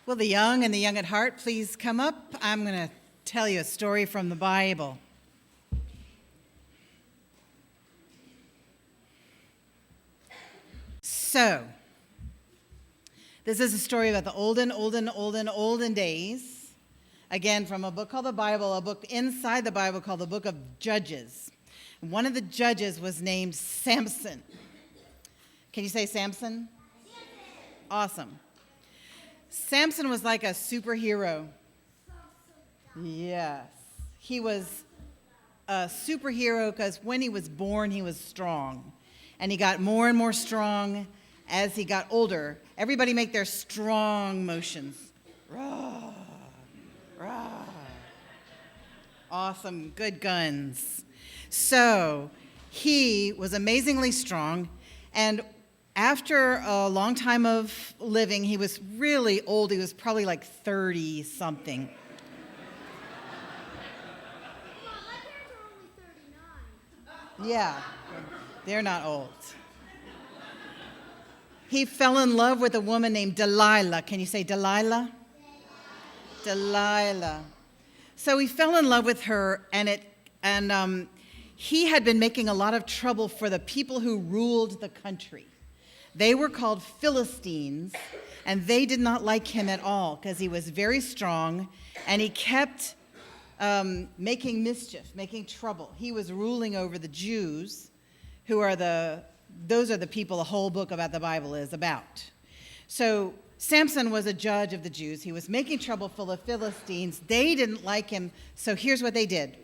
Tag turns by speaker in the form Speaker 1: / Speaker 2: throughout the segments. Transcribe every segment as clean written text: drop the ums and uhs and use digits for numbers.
Speaker 1: Will the young and the young at heart please come up? I'm going to tell you a story from the Bible. So, this is a story about the olden days. Again, from a book called the Bible, a book inside the Bible called the Book of Judges. One of the judges was named Samson. Can you say Samson? Awesome. Samson was like a superhero. Yes. He was a superhero because when he was born, he was strong. And he got more and more strong as he got older. Everybody make their strong motions. Rah, rah. Awesome. Good guns. So he was amazingly strong. And after a long time of living, he was really old. He was probably like 30-something.
Speaker 2: My parents are only 39.
Speaker 1: Yeah, they're not old. He fell in love with a woman named Delilah. Can you say Delilah? Delilah. So he fell in love with her, and he had been making a lot of trouble for the people who ruled the country. They were called Philistines, and they did not like him at all because he was very strong, and he kept making mischief, making trouble. He was ruling over the Jews, those are the people the whole book about the Bible is about. So Samson was a judge of the Jews. He was making trouble for the Philistines. They didn't like him, so here's what they did.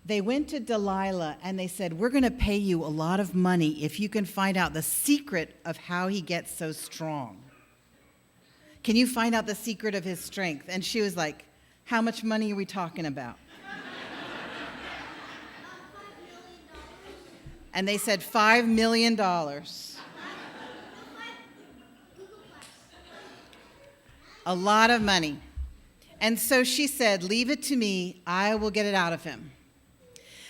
Speaker 1: They went to Delilah and they said, we're going to pay you a lot of money if you can find out the secret of how he gets so strong. Can you find out the secret of his strength? And she was like, how much money are we talking about? And they said $5 million. A lot of money. And so she said, leave it to me. I will get it out of him.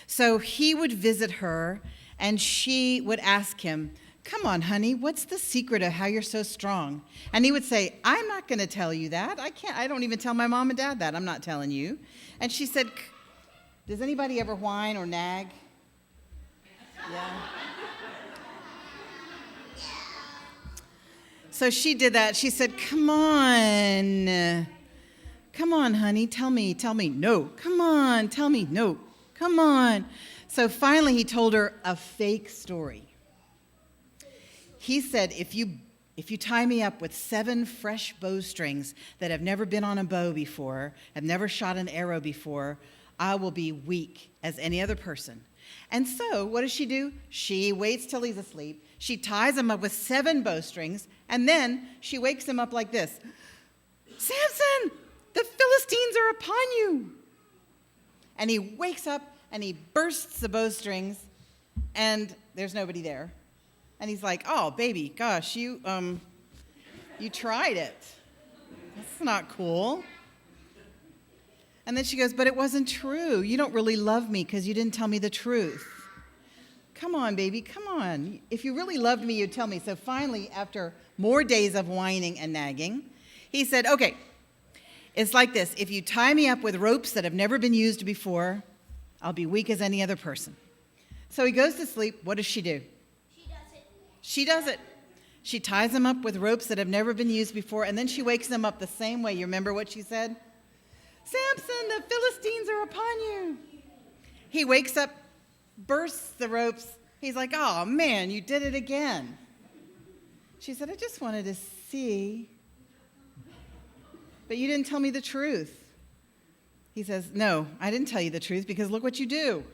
Speaker 1: So he would visit her, and she would ask him, come on, honey, what's the secret of how you're so strong? And he would say, I'm not going to tell you that. I don't even tell my mom and dad that. I'm not telling you. And she said, does anybody ever whine or nag? Yeah. So she did that. She said, come on, honey, tell me. No, come on, tell me. No. Come on. So finally he told her a fake story. He said, if you tie me up with 7 fresh bowstrings that have never been on a bow before, have never shot an arrow before, I will be weak as any other person. And so what does she do? She waits till he's asleep. She ties him up with 7 bowstrings, and then she wakes him up like this. Samson, the Philistines are upon you. And he wakes up and he bursts the bowstrings, and there's nobody there. And he's like, oh, baby, gosh, you tried it. That's not cool. And then she goes, but it wasn't true. You don't really love me because you didn't tell me the truth. Come on, baby, come on. If you really loved me, you'd tell me. So finally, after more days of whining and nagging, he said, okay, it's like this. If you tie me up with ropes that have never been used before, I'll be weak as any other person. So he goes to sleep. What does she do? She does it. She ties him up with ropes that have never been used before, and then she wakes him up the same way. You remember what she said? Samson, the Philistines are upon you. He wakes up, bursts the ropes. He's like, oh, man, you did it again. She said, I just wanted to see. But you didn't tell me the truth. He says, no, I didn't tell you the truth because look what you do.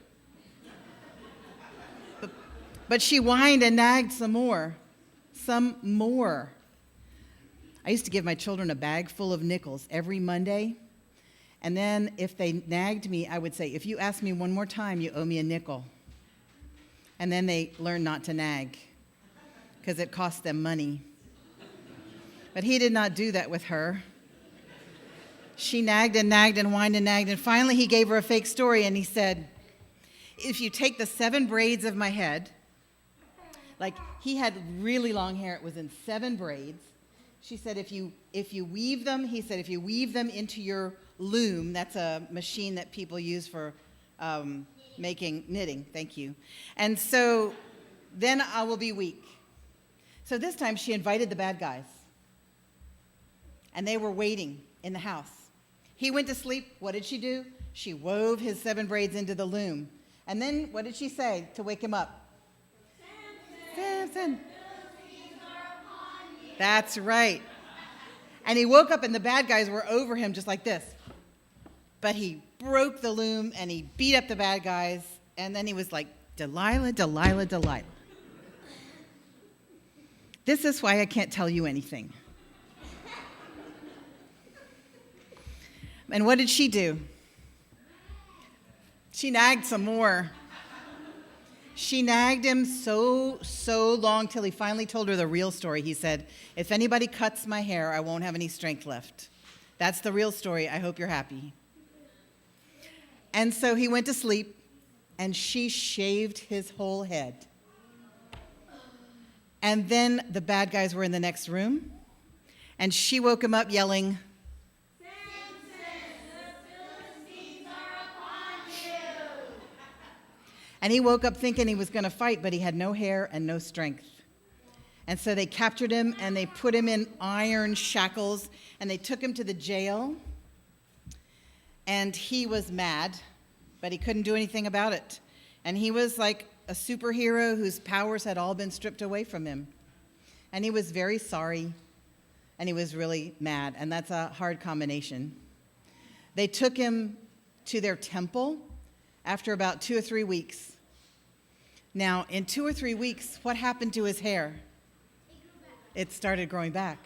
Speaker 1: But she whined and nagged some more. I used to give my children a bag full of nickels every Monday. And then if they nagged me, I would say, if you ask me one more time, you owe me a nickel. And then they learned not to nag because it cost them money. But he did not do that with her. She nagged and nagged and whined and nagged, and finally he gave her a fake story, and he said, if you take the 7 braids of my head, like he had really long hair, it was in 7 braids, She said, if you weave them, he said, if you weave them into your loom, that's a machine that people use for making knitting. Thank you. And so then I will be weak. So this time she invited the bad guys. And they were waiting in the house. He went to sleep. What did she do? She wove his 7 braids into the loom. And then what did she say to wake him up? Samson. That's right. And he woke up and the bad guys were over him just like this. But he broke the loom and he beat up the bad guys. And then he was like, Delilah, Delilah, Delilah. This is why I can't tell you anything. And what did she do? She nagged some more. She nagged him so long till he finally told her the real story. He said, if anybody cuts my hair, I won't have any strength left. That's the real story. I hope you're happy. And so he went to sleep, and she shaved his whole head. And then the bad guys were in the next room, and she woke him up yelling, and he woke up thinking he was going to fight, but he had no hair and no strength. And so they captured him, and they put him in iron shackles, and they took him to the jail. And he was mad, but he couldn't do anything about it. And he was like a superhero whose powers had all been stripped away from him. And he was very sorry, and he was really mad, and that's a hard combination. They took him to their temple after about 2 or 3 weeks. Now, in 2 or 3 weeks, what happened to his hair? It started growing back.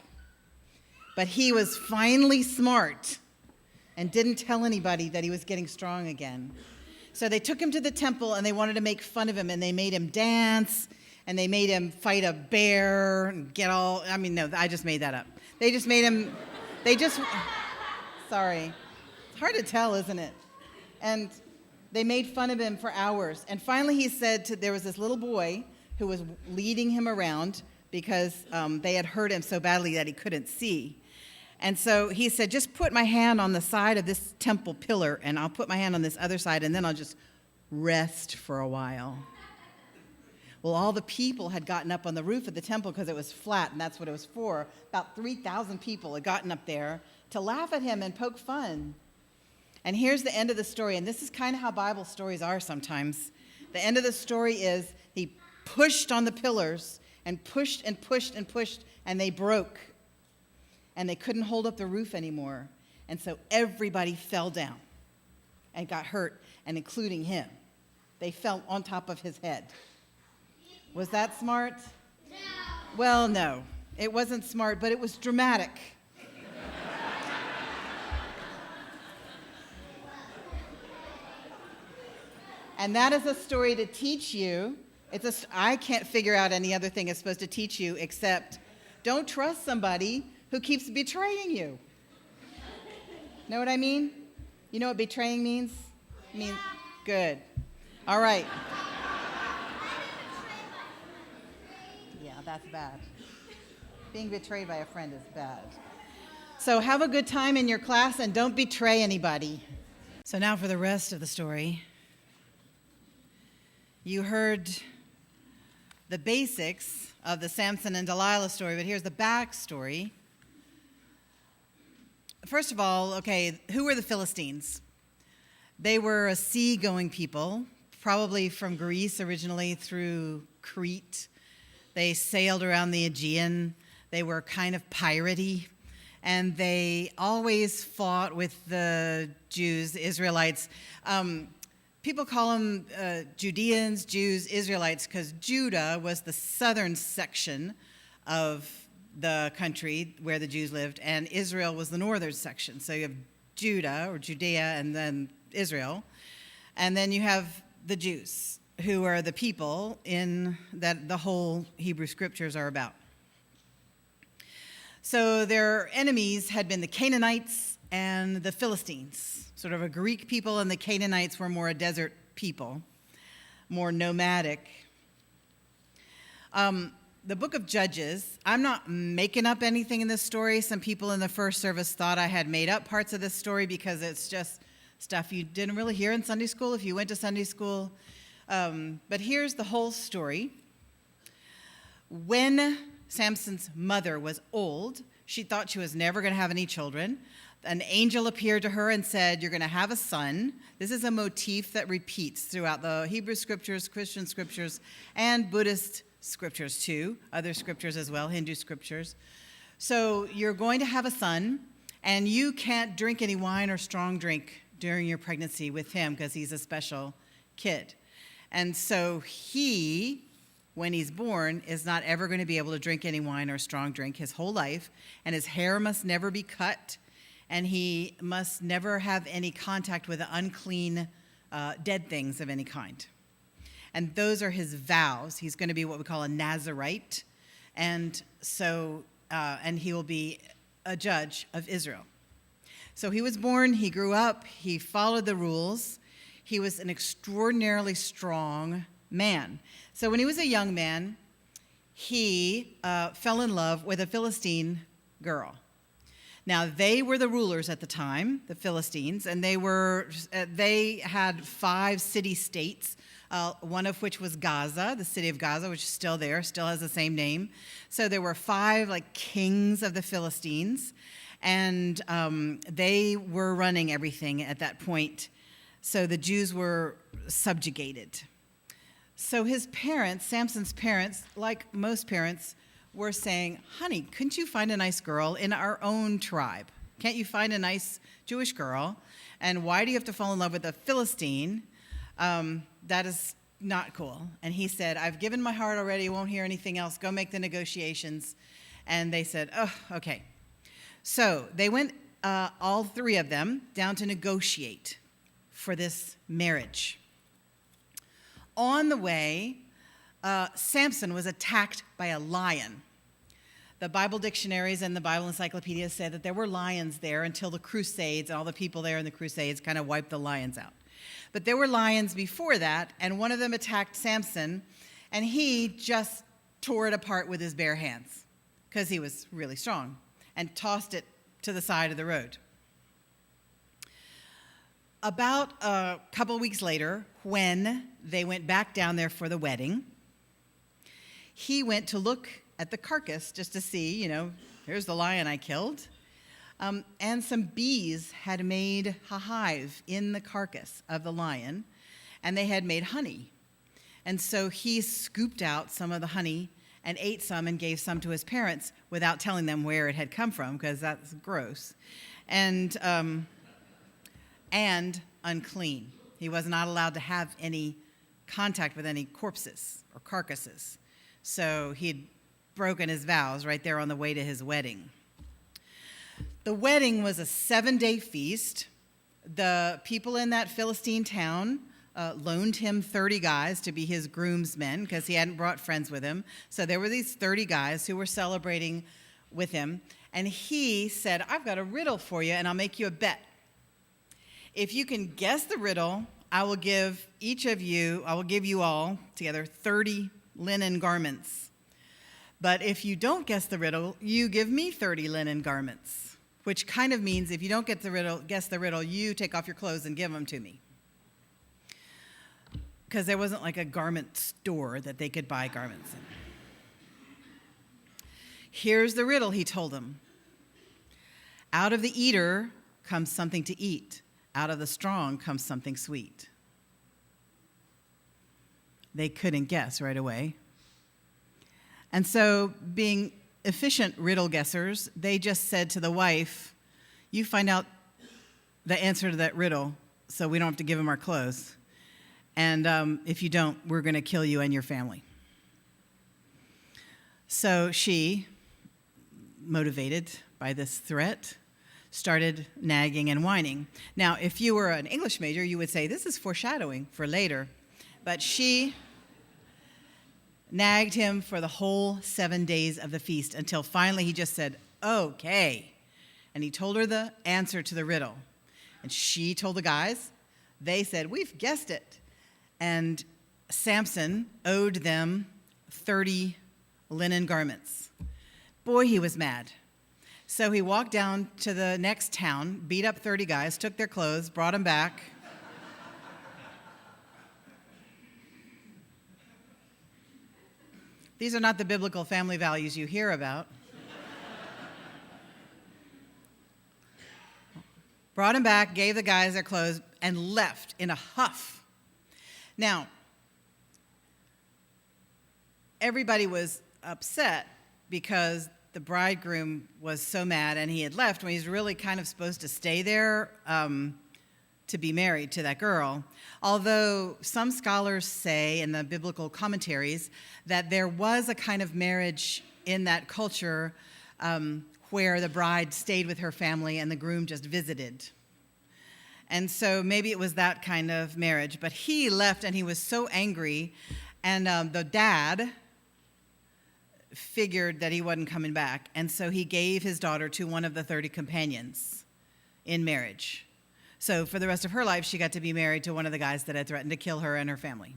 Speaker 1: But he was finally smart and didn't tell anybody that he was getting strong again. So they took him to the temple, and they wanted to make fun of him, and they made him dance, and they made him fight a bear and I just made that up. Sorry. It's hard to tell, isn't it? And they made fun of him for hours. And finally he said there was this little boy who was leading him around because they had hurt him so badly that he couldn't see. And so he said, just put my hand on the side of this temple pillar, and I'll put my hand on this other side, and then I'll just rest for a while. Well, all the people had gotten up on the roof of the temple because it was flat, and that's what it was for. About 3,000 people had gotten up there to laugh at him and poke fun. And here's the end of the story, and this is kind of how Bible stories are sometimes. The end of the story is he pushed on the pillars and pushed and pushed and pushed, and they broke. And they couldn't hold up the roof anymore. And so everybody fell down and got hurt, and including him. They fell on top of his head. Was that smart? No. Well, no. It wasn't smart, but it was dramatic. And that is a story to teach you. I can't figure out any other thing it's supposed to teach you except don't trust somebody who keeps betraying you. Know what I mean? You know what betraying means? It means good. All right. Yeah, that's bad. Being betrayed by a friend is bad. So have a good time in your class and don't betray anybody. So now for the rest of the story. You heard the basics of the Samson and Delilah story, but here's the backstory. First of all, who were the Philistines? They were a sea-going people, probably from Greece originally through Crete. They sailed around the Aegean. They were kind of piratey, and they always fought with the Jews, the Israelites. People call them Judeans, Jews, Israelites, because Judah was the southern section of the country where the Jews lived, and Israel was the northern section. So you have Judah, or Judea, and then Israel. And then you have the Jews, who are the people in that the whole Hebrew scriptures are about. So their enemies had been the Canaanites and the Philistines. Sort of a Greek people, and the Canaanites were more a desert people, more nomadic. the book of Judges, I'm not making up anything in this story. Some people in the first service thought I had made up parts of this story because it's just stuff you didn't really hear in Sunday school if you went to Sunday school. But here's the whole story. When Samson's mother was old, she thought she was never going to have any children. An angel appeared to her and said, "You're going to have a son." This is a motif that repeats throughout the Hebrew scriptures, Christian scriptures, and Buddhist scriptures too, other scriptures as well, Hindu scriptures. So you're going to have a son, and you can't drink any wine or strong drink during your pregnancy with him because he's a special kid. And so he, when he's born, is not ever going to be able to drink any wine or strong drink his whole life, and his hair must never be cut, and he must never have any contact with unclean dead things of any kind. And those are his vows. He's going to be what we call a Nazirite, and so and he will be a judge of Israel. So he was born, he grew up, he followed the rules. He was an extraordinarily strong man. So when he was a young man, he fell in love with a Philistine girl. Now, they were the rulers at the time, the Philistines, and they had 5 city-states, one of which was Gaza, the city of Gaza, which is still there, still has the same name. So there were 5 kings of the Philistines, and they were running everything at that point. So the Jews were subjugated. So his parents, Samson's parents, like most parents, were saying, "Honey, couldn't you find a nice girl in our own tribe? Can't you find a nice Jewish girl? And why do you have to fall in love with a Philistine? That is not cool." And he said, "I've given my heart already. Won't hear anything else. Go make the negotiations." And they said, "Oh, okay." So they went, all 3 of them, down to negotiate for this marriage. On the way, Samson was attacked by a lion. The Bible dictionaries and the Bible encyclopedias say that there were lions there until the Crusades, and all the people there in the Crusades kind of wiped the lions out. But there were lions before that, and one of them attacked Samson, and he just tore it apart with his bare hands because he was really strong, and tossed it to the side of the road. About a couple weeks later, when they went back down there for the wedding, he went to look at the carcass just to see, here's the lion I killed. And some bees had made a hive in the carcass of the lion, and they had made honey. And so he scooped out some of the honey and ate some and gave some to his parents without telling them where it had come from, because that's gross. And unclean. He was not allowed to have any contact with any corpses or carcasses. So he had broken his vows right there on the way to his wedding. The wedding was a 7-day feast. The people in that Philistine town loaned him 30 guys to be his groomsmen because he hadn't brought friends with him. So there were these 30 guys who were celebrating with him. And he said, "I've got a riddle for you, and I'll make you a bet. If you can guess the riddle, I will give you all together 30 linen garments. But if you don't guess the riddle, you give me 30 linen garments," which kind of means if you don't guess the riddle, you take off your clothes and give them to me. Because there wasn't like a garment store that they could buy garments in. "Here's the riddle," he told them. "Out of the eater comes something to eat. Out of the strong comes something sweet." They couldn't guess right away. And so, being efficient riddle guessers, they just said to the wife, "You find out the answer to that riddle so we don't have to give him our clothes. And if you don't, we're going to kill you and your family." So she, motivated by this threat, started nagging and whining. Now, if you were an English major, you would say this is foreshadowing for later. But she nagged him for the whole 7 days of the feast until finally he just said, "Okay." And he told her the answer to the riddle. And she told the guys. They said, "We've guessed it." And Samson owed them 30 linen garments. Boy, he was mad. So he walked down to the next town, beat up 30 guys, took their clothes, brought them back. These are not the biblical family values you hear about. Brought them back, gave the guys their clothes, and left in a huff. Now, everybody was upset because the bridegroom was so mad and he had left when he's really kind of supposed to stay there to be married to that girl. Although some scholars say in the biblical commentaries that there was a kind of marriage in that culture where the bride stayed with her family and the groom just visited. And so maybe it was that kind of marriage. But he left and he was so angry, and the dad figured that he wasn't coming back. And so he gave his daughter to one of the 30 companions in marriage. So for the rest of her life, she got to be married to one of the guys that had threatened to kill her and her family.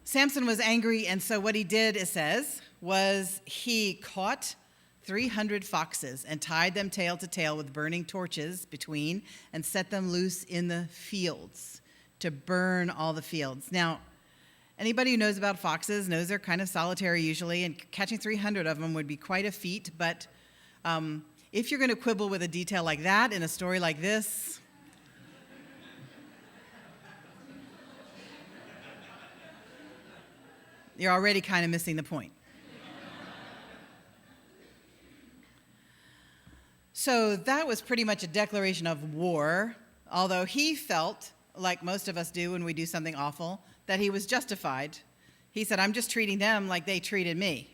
Speaker 1: Samson was angry, and so what he did, it says, was he caught 300 foxes and tied them tail to tail with burning torches between and set them loose in the fields to burn all the fields. Now, anybody who knows about foxes knows they're kind of solitary usually, and catching 300 of them would be quite a feat, but if you're going to quibble with a detail like that in a story like this, you're already kind of missing the point. So that was pretty much a declaration of war, although he felt, like most of us do when we do something awful, that he was justified. He said, I'm just treating them like they treated me.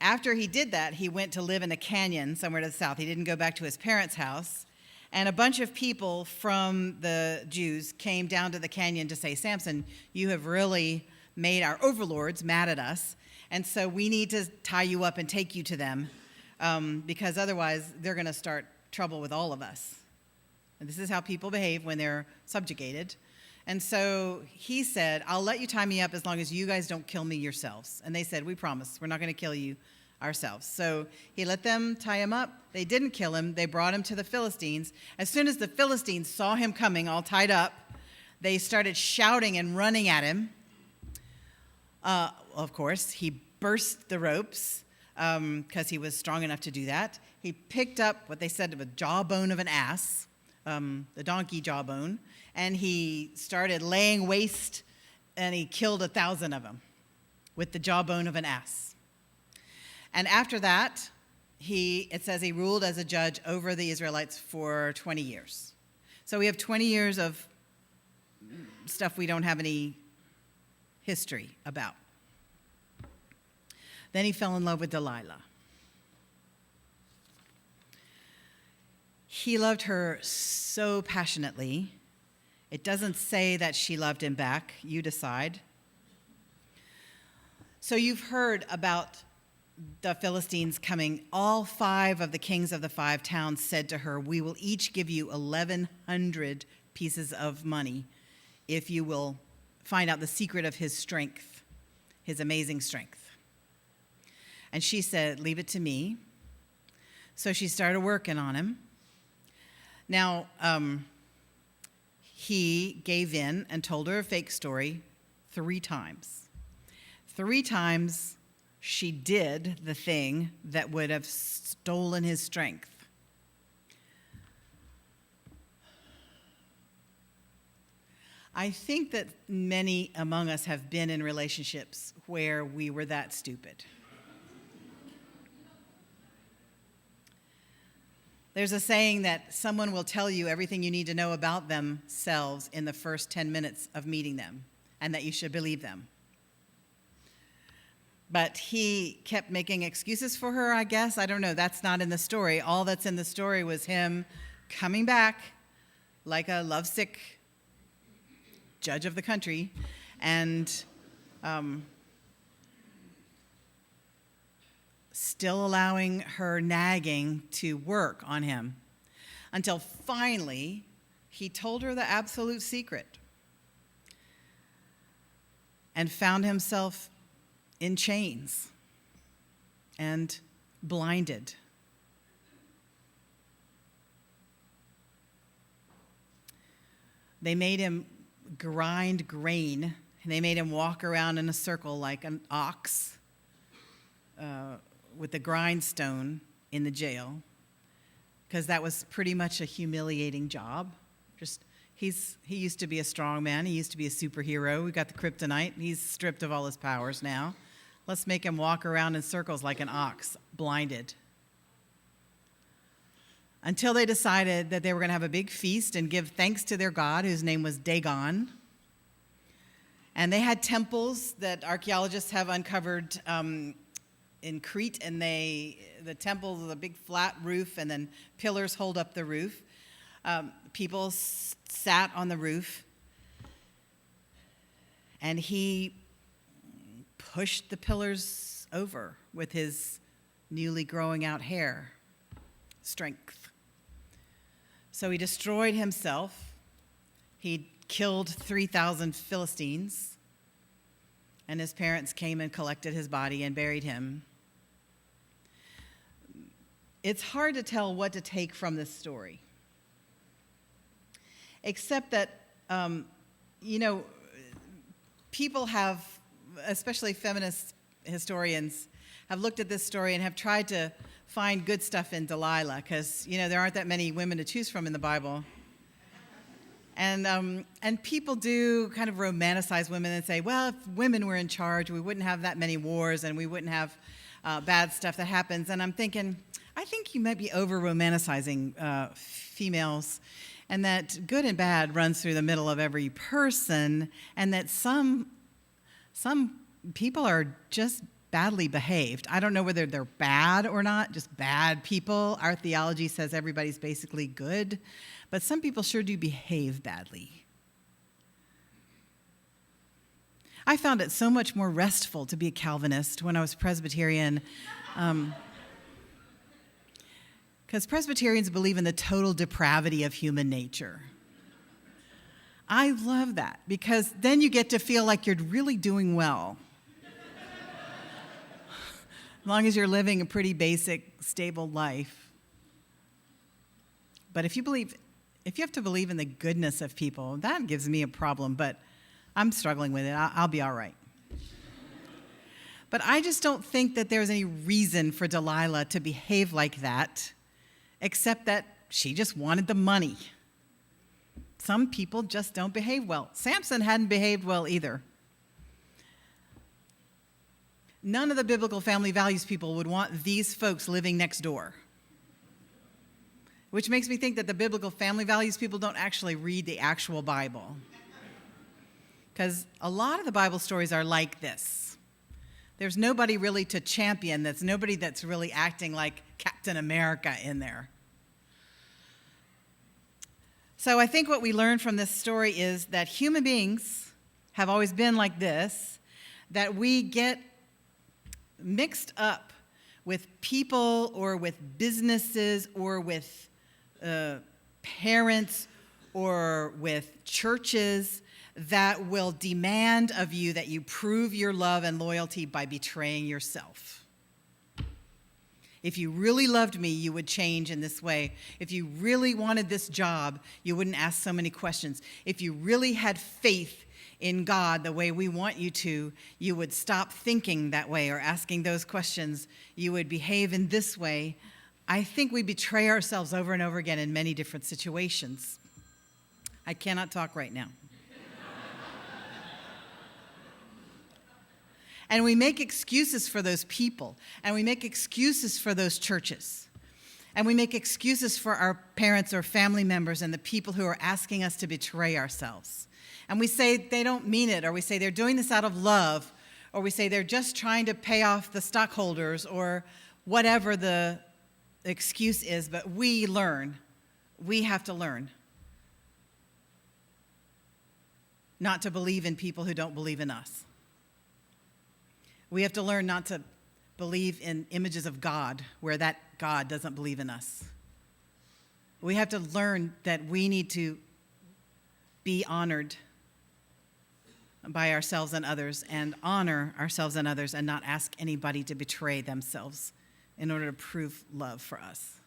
Speaker 1: After he did that, he went to live in a canyon somewhere to the south. He didn't go back to his parents' house. And a bunch of people from the Jews came down to the canyon to say, Samson, you have really made our overlords mad at us, and so we need to tie you up and take you to them because otherwise they're going to start trouble with all of us. And this is how people behave when they're subjugated. And so he said, I'll let you tie me up as long as you guys don't kill me yourselves. And they said, we promise, we're not going to kill you ourselves. So he let them tie him up. They didn't kill him. They brought him to the Philistines. As soon as the Philistines saw him coming all tied up, they started shouting and running at him. Of course, he burst the ropes because he was strong enough to do that. He picked up what they said of a jawbone of an ass, the donkey jawbone, and he started laying waste, and he killed 1,000 of them with the jawbone of an ass. And after that, it says he ruled as a judge over the Israelites for 20 years. So we have 20 years of stuff we don't have any history about. Then he fell in love with Delilah. He loved her so passionately. It doesn't say that she loved him back. You decide. So you've heard about the Philistines coming. All 5 of the kings of the 5 towns said to her, we will each give you 1,100 pieces of money if you will find out the secret of his strength, his amazing strength. And she said, leave it to me. So she started working on him. Now, he gave in and told her a fake story 3 times. 3 times she did the thing that would have stolen his strength. I think that many among us have been in relationships where we were that stupid. There's a saying that someone will tell you everything you need to know about themselves in the first 10 minutes of meeting them, and that you should believe them. But he kept making excuses for her, I guess. I don't know. That's not in the story. All that's in the story was him coming back like a lovesick judge of the country and still allowing her nagging to work on him until finally he told her the absolute secret. and found himself in chains and blinded. They made him grind grain, and they made him walk around in a circle like an ox with a grindstone in the jail, because that was pretty much a humiliating job. He used to be a strong man. He used to be a superhero. We got the kryptonite. He's stripped of all his powers now. Let's make him walk around in circles like an ox, blinded. Until they decided that they were going to have a big feast and give thanks to their god, whose name was Dagon. And they had temples that archaeologists have uncovered in Crete, and the temples with a big flat roof, and then pillars hold up the roof. People sat on the roof, and he pushed the pillars over with his newly growing out hair, strength. So he destroyed himself. He killed 3,000 Philistines, and his parents came and collected his body and buried him. It's hard to tell what to take from this story, except that, people have, especially feminist historians, have looked at this story and have tried to find good stuff in Delilah, because, there aren't that many women to choose from in the Bible. And people do kind of romanticize women and say, well, if women were in charge, we wouldn't have that many wars and we wouldn't have bad stuff that happens. And I'm thinking, I think you might be over-romanticizing females, and that good and bad runs through the middle of every person, and that some people are just badly behaved. I don't know whether they're bad or not, just bad people. Our theology says everybody's basically good, but some people sure do behave badly. I found it so much more restful to be a Calvinist when I was Presbyterian, because Presbyterians believe in the total depravity of human nature. I love that, because then you get to feel like you're really doing well. As long as you're living a pretty basic, stable life. But if you have to believe in the goodness of people, that gives me a problem, but I'm struggling with it. I'll be all right. But I just don't think that there's any reason for Delilah to behave like that, except that she just wanted the money. Some people just don't behave well. Samson hadn't behaved well either. None of the biblical family values people would want these folks living next door. Which makes me think that the biblical family values people don't actually read the actual Bible. Because a lot of the Bible stories are like this. There's nobody really to champion. There's nobody that's really acting like Captain America in there. So I think what we learn from this story is that human beings have always been like this, that we get mixed up with people or with businesses or with parents or with churches that will demand of you that you prove your love and loyalty by betraying yourself. If you really loved me, you would change in this way. If you really wanted this job, you wouldn't ask so many questions. If you really had faith in God the way we want you to, you would stop thinking that way or asking those questions. You would behave in this way. I think we betray ourselves over and over again in many different situations. I cannot talk right now. And we make excuses for those people, and we make excuses for those churches, and we make excuses for our parents or family members and the people who are asking us to betray ourselves. And we say they don't mean it, or we say they're doing this out of love, or we say they're just trying to pay off the stockholders, or whatever the excuse is. But we have to learn not to believe in people who don't believe in us. We have to learn not to believe in images of God where that God doesn't believe in us. We have to learn that we need to be honored by ourselves and others and honor ourselves and others and not ask anybody to betray themselves in order to prove love for us.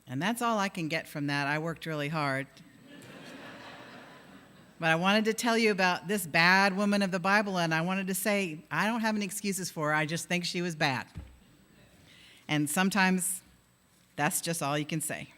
Speaker 1: And that's all I can get from that. I worked really hard. But I wanted to tell you about this bad woman of the Bible, and I wanted to say, I don't have any excuses for her. I just think she was bad. And sometimes that's just all you can say.